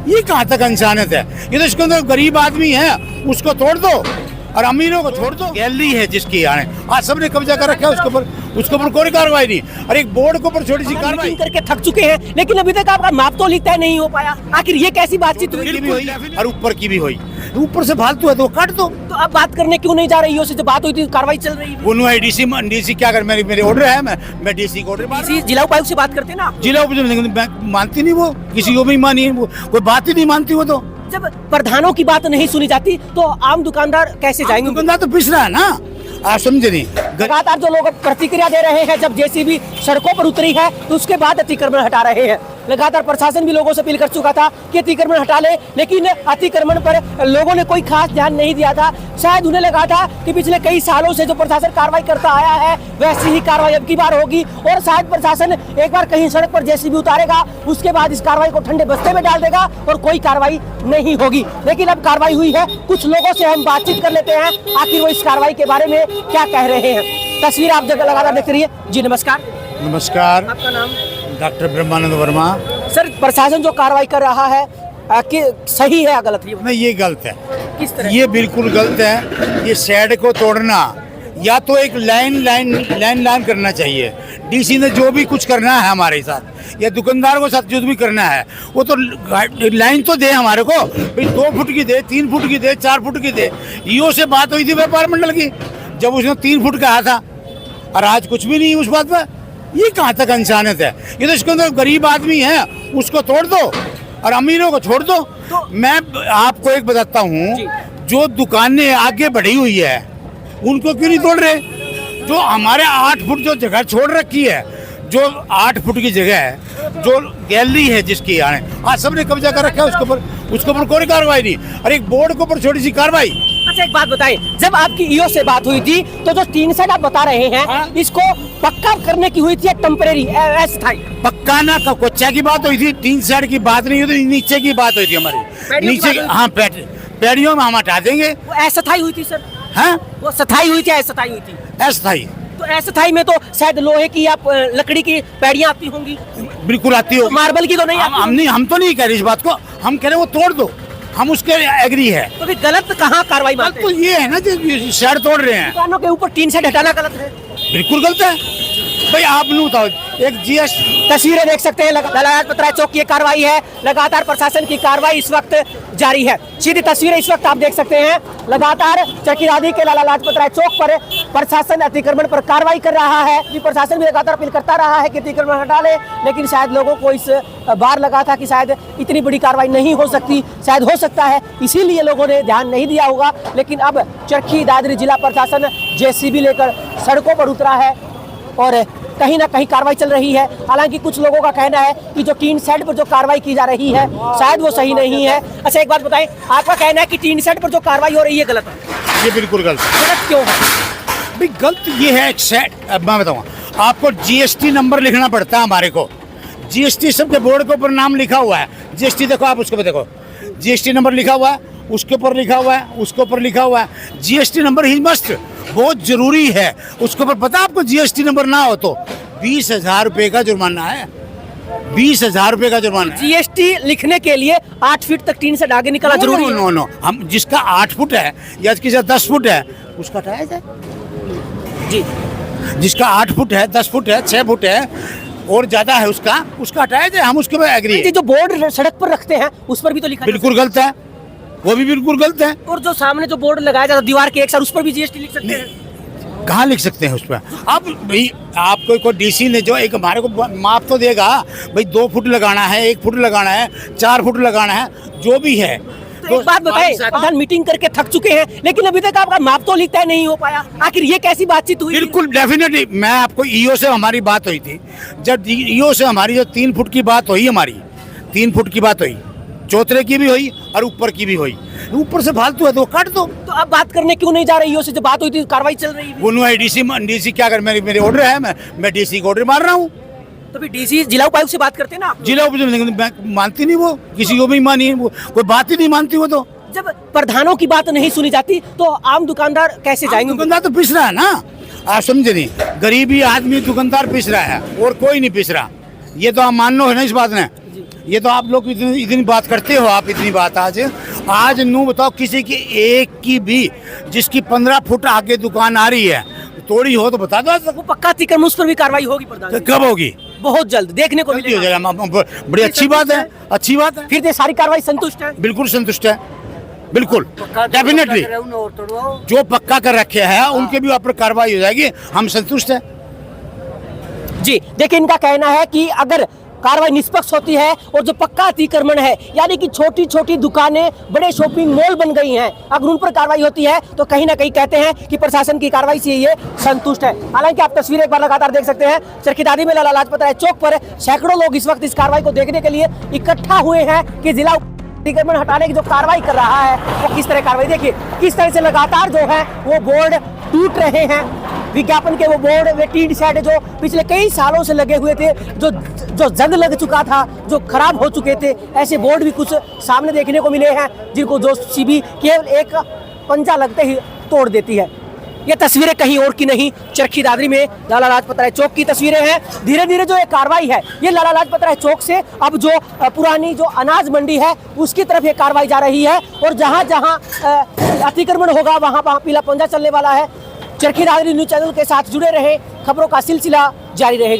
ये कहाँ तक इंसानियत है? ये तो इसके अंदर गरीब आदमी है उसको तोड़ दो और अमीरों को छोड़ दो। गैलरी है जिसकी आज सबने कब्जा कर रखा है उसके ऊपर कोई कार्रवाई नहीं। और एक बोर्ड के ऊपर छोटी सी कार्रवाई करके थक चुके हैं, लेकिन अभी तक आपका माप तो लिखता नहीं हो पाया। आखिर ये कैसी बातचीत हुई? और ऊपर की भी हुई। ऊपर से फालतू है तो काट दो। तो अब बात करने क्यों नहीं जा रही हो? जो बात हुई थी, कार्रवाई चल रही है। डीसी क्या कर, मेरे ऑर्डर है, मैं डीसी को ऑर्डर। जिला उपायुक्त से बात करते ना, जिला उपायुक्त मानती नहीं, वो किसी को भी मानी, वो कोई बात ही नहीं मानती। वो तो जब प्रधानों की बात नहीं सुनी जाती तो आम दुकानदार कैसे जाएंगे? दुकानदार तो पिस रहा है ना, आप समझे नहीं। लगातार जो लोग प्रतिक्रिया दे रहे हैं, जब जेसीबी सड़कों पर उतरी है तो उसके बाद अतिक्रमण हटा रहे हैं। लगातार प्रशासन भी लोगों से अपील कर चुका था कि अतिक्रमण हटा ले, लेकिन अतिक्रमण पर लोगों ने कोई खास ध्यान नहीं दिया था। शायद उन्हें लगा था कि पिछले कई सालों से जो प्रशासन कार्रवाई करता आया है वैसी ही कार्रवाई अब की बार होगी, और शायद प्रशासन एक बार कहीं सड़क पर जेसीबी उतारेगा, उसके बाद इस कार्रवाई को ठंडे बस्ते में डाल देगा और कोई कार्रवाई नहीं होगी। लेकिन अब कार्रवाई हुई है, कुछ लोगों से हम बातचीत कर लेते हैं, आखिर वो इस कार्रवाई के बारे में क्या कह रहे हैं। तस्वीर आप जगह लगातार देख रही है। जी नमस्कार। नमस्कार। आपका नाम? डॉक्टर ब्रह्मानंद वर्मा। सर, प्रशासन जो कार्रवाई कर रहा है कि सही है या गलत है? नहीं, ये गलत है। किस तरह? ये बिल्कुल गलत है। ये शेड को तोड़ना, या तो एक लाइन करना चाहिए। डीसी ने जो भी कुछ करना है हमारे साथ या दुकानदार को साथ जो भी करना है, वो तो लाइन तो दे हमारे को। भाई 2 फुट की दे, 3 फुट की दे, 4 फुट की दे। ईओ से बात हुई थी व्यापार मंडल की, जब उसने 3 फुट कहा था, और आज कुछ भी नहीं उस बात पर। ये कहाँ तक इंसानियत है? ये तो इसके अंदर गरीब आदमी है उसको तोड़ दो और अमीरों को छोड़ दो। तो मैं आपको एक बताता हूँ, जो दुकानें आगे बढ़ी हुई है उनको क्यों नहीं तोड़ रहे? जो हमारे 8 फुट जो जगह छोड़ रखी है, जो 8 फुट की जगह है, जो गैलरी है जिसकी आज सबने कब्जा कर रखा है उसके ऊपर कोई कार्रवाई नहीं। और एक बोर्ड के ऊपर छोटी सी कार्रवाई। अच्छा, एक बात बताएं, जब आपकी ईओ से बात हुई थी तो जो 3 साइड आप बता रहे हैं, इसको पक्का करने की हुई थी या टेम्परेरी अस्थायी? पक्का ना कोच्चा की बात हुई थी, 3 साइड की बात नहीं हुई थी, नीचे की बात हुई थी हमारी। नीचे हाँ, पैड़ियों में हम हटा देंगे। वो अस्थायी हुई थी सर? हाँ, वो स्थायी हुई थी, अस्थायी हुई थी? अस्थायी। तो अस्थायी में तो शायद लोहे की या लकड़ी की पैड़ियां आती होंगी। बिल्कुल आती हो। तो मार्बल की तो नहीं आती? हम तो नहीं कह रहे इस बात को, हम कह रहे वो तोड़ दो, हम उसके एग्री है। तो फिर गलत कहाँ कार्रवाई मानते हैं? तो ये है ना, जो शेड तोड़ रहे हैं, दुकानों के ऊपर 3 साइड हटाना गलत है? बिल्कुल गलत है भाई। आप नहीं बताओ, एक जीएस तस्वीरें देख सकते हैं, लालालाजपत राय चौक की कार्रवाई है। लगातार प्रशासन की कार्रवाई इस वक्त जारी है। सीधी तस्वीरें इस वक्त आप देख सकते हैं, लगातार चकीराधी के लाला लाजपत राय चौक पर प्रशासन अतिक्रमण पर कार्रवाई कर रहा है। ये प्रशासन भी लगातार अपील करता रहा है कि अतिक्रमण हटा ले, लेकिन शायद लोगों को इस बार लगा था कि शायद इतनी बड़ी कार्रवाई नहीं हो सकती, शायद हो सकता है इसीलिए लोगों ने ध्यान नहीं दिया होगा। लेकिन अब चरखी दादरी जिला प्रशासन जेसीबी लेकर सड़कों पर उतरा है और कहीं ना कहीं कार्रवाई चल रही है। हालांकि कुछ लोगों का कहना है कि जो 3 साइड पर जो कार्रवाई की जा रही है शायद वो सही नहीं है। अच्छा, एक बात बताएं, आपका कहना है कि 3 साइड पर जो कार्रवाई हो रही है गलत है? ये बिल्कुल गलत। गलत क्यों है भाई? गलत ये है, एक सेट, अब मैं बताऊँ आपको, जीएसटी नंबर लिखना पड़ता है हमारे को। जीएसटी सबके बोर्ड के ऊपर नाम लिखा हुआ है। जीएसटी देखो, आप उसके ऊपर देखो, जीएसटी नंबर लिखा हुआ है, उसके ऊपर लिखा हुआ है, उसके ऊपर लिखा हुआ है। जीएसटी नंबर ही मस्ट, बहुत जरूरी है उसके ऊपर। पता आपको, जीएसटी नंबर ना हो तो 20,000 रुपए का जुर्माना है। 20,000 रुपए का जुर्माना। जीएसटी लिखने के लिए 8 फीट तक 3 से आगे निकला जरूरी है? नो, हम जिसका 8 फुट है या जिसका 10 फुट है उसका हटाया जाए जी। जिसका 8 फुट है, 10 फुट है, 6 फुट है और ज्यादा है उसका हटाया जाए, हम उसके ऊपर एग्री है। जो बोर्ड सड़क पर रखते हैं उस पर भी तो लिखा बिल्कुल गलत है, वो भी बिल्कुल गलत है। और जो सामने जो बोर्ड लगाया जाता है दीवार के एक साइड, उस पर भी जीएसटी लिख सकते हैं? कहाँ लिख सकते हैं उस पर? अब भाई आपको कोई डीसी ने जो एक हमारे को माप तो देगा, भाई 2 फुट लगाना है, 1 फुट लगाना है, 4 फुट लगाना है, जो भी है। तो एक बात बताएं, प्रधान मीटिंग करके थक चुके हैं, लेकिन अभी तक आपका माप तो लिखता नहीं हो पाया। आखिर ये कैसी बातचीत हुई? बिल्कुल डेफिनेटली, मैं आपको ईओ से हमारी बात हुई थी, जब ईओ से हमारी जो 3 फुट की बात हुई, हमारी 3 फुट की बात हुई, चौतरे की भी हुई और ऊपर की भी हुई। ऊपर से फालतू है तो काट दो। तो अब बात करने क्यों नहीं जा रही हो? जो बात हुई थी, कार्रवाई चल रही है। वो डीसी क्या कर, मेरे ऑर्डर है, मैं डीसी को ऑर्डर मार रहा हूँ। तो फिर डीसी जिला उपायुक्त से बात करते ना? जिला उपायुक्त मानती नहीं, वो किसी को भी मानी, वो कोई बात ही नहीं मानती। वो तो जब प्रधानों की बात नहीं सुनी जाती तो आम दुकानदार कैसे जाएंगे? दुकानदार तो पिस रहा है ना, आप समझे नहीं। गरीबी आदमी दुकानदार पिस रहा है और कोई नहीं पिस रहा। ये तो आप मान लो है ना इस बात ने। ये तो आप लोग इतनी इतनी बात करते हो, आप इतनी बात आज नू बताओ किसी की एक की भी जिसकी 15 फुट आगे दुकान आ रही है तोड़ी हो तो बता दो आज तक। वो पक्का अतिक्रमण उस पर भी कार्रवाई होगी प्रधान जी? कब होगी? बहुत जल्द देखने को जल्दी हो मिलेगा। जाएगा। बड़ी अच्छी बात है, अच्छी बात है। फिर ये सारी कार्रवाई संतुष्ट है? बिल्कुल संतुष्ट है, बिल्कुल डेफिनेटली। जो पक्का कर रखे हैं उनके भी ऊपर कार्रवाई हो जाएगी, हम संतुष्ट हैं। जी देखिए, इनका कहना है कि अगर कार्रवाई निष्पक्ष होती है और जो पक्का अतिक्रमण है यानी कि छोटी छोटी दुकानें बड़े शॉपिंग मॉल बन गई हैं, अगर उन पर कार्रवाई होती है तो कहीं ना कहीं कहते हैं कि प्रशासन की कार्रवाई से ये संतुष्ट है। हालांकि आप तस्वीरें एक बार लगातार देख सकते हैं, चरखीदादी में लाला लाजपत राय चौक पर सैकड़ों लोग इस वक्त इस कार्रवाई को देखने के लिए इकट्ठा हुए हैं कि जिला अतिक्रमण हटाने की जो कार्रवाई कर रहा है वो किस तरह कार्रवाई। देखिए किस तरह से लगातार जो है वो बोर्ड टूट रहे हैं, विज्ञापन के वो बोर्ड, वे टीन शेड जो पिछले कई सालों से लगे हुए थे, जो जंग लग चुका था, जो खराब हो चुके थे, ऐसे बोर्ड भी कुछ सामने देखने को मिले हैं जिनको जेसीबी केवल एक पंजा लगते ही तोड़ देती है। ये तस्वीरें कहीं और की नहीं, चरखी दादरी में लाला लाजपत राय चौक की तस्वीरें हैं। धीरे धीरे जो ये कार्रवाई है ये लाला लाजपत राय चौक से अब जो पुरानी जो अनाज मंडी है उसकी तरफ ये कार्रवाई जा रही है और जहां जहां अतिक्रमण होगा वहां वहां पीला पंजा चलने वाला है। चरखी दादरी न्यूज़ चैनल के साथ जुड़े रहे, खबरों का सिलसिला जारी रहेगा।